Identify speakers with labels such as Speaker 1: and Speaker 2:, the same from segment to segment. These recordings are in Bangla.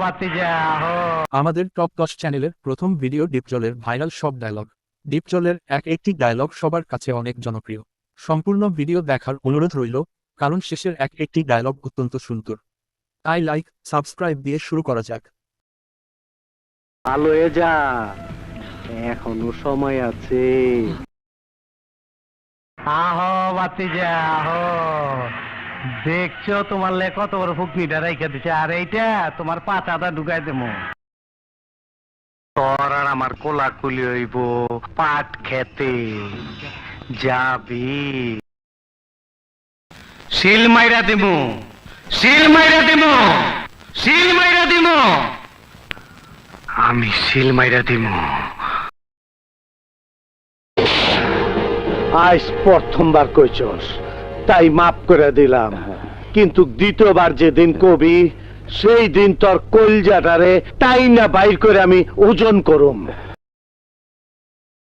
Speaker 1: ভাতিজা আহো।
Speaker 2: আমাদের টপ 10 চ্যানেলের প্রথম ভিডিও ডিপজলের ভাইরাল সব ডায়লগ। ডিপজলের একটি ডায়লগ সবার কাছে অনেক জনপ্রিয়। সম্পূর্ণ ভিডিও দেখার অনুরোধ রইল, কারণ শেষের একটি ডায়লগ অত্যন্ত সুন্দর। তাই লাইক সাবস্ক্রাইব দিয়ে শুরু করা যাক।
Speaker 3: ভালো হয়ে যা, এখনো সময় আছে।
Speaker 1: আহো ভাতিজা আহো। দেখছো তোমার লে কত বড় ফুকনিটা রাইখা দিছে, আর এইটা তোমার পাতাটা ঢুকাই দেবো। তোর আর আমার কোলাকুলি হইব পাট খেতে যাবি। শিল মাইরা দিমু, শিল মাইরা দিমু, শিল মাইরা দিমু, আমি শিল মাইরা দিমু।
Speaker 3: আজ প্রথমবার কইছস, তাই মাফ করে দিলাম, কিন্তু দ্বিতীয়বার যেদিন কবি সেই দিন তোর কলজাটারে তাই না বাইর করে আমি ওজন করুম।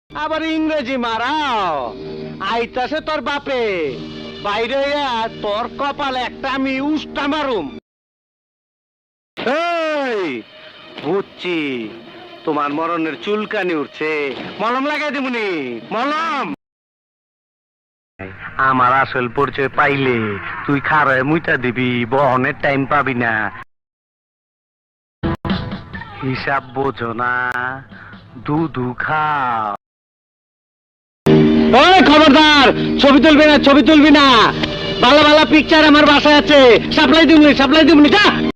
Speaker 3: আবার ইংরেজি মারাও, আইতাছে তোর বাপে, বাইরে হইয়া তোর কপালে একটা আমি উষ্টা মারুম। এই বুঝছি, তোমার মরণের চুলকানি উঠছে, মলম লাগাই দিবনি, মলম। আমার আসল পরিচয় পাইলে তুই খারায় মুইটা দিবি, বহনের টাইম পাবি না। হিসাব বোঝো না, দুধু খাও। ওই খবরদার, ছবি তুলবি না, ছবি তুলবি না। ভালো ভালো পিকচার আমার বাসায় আছে, সাপ্লাই দিবনি, সাপ্লাই দিবনি, যা।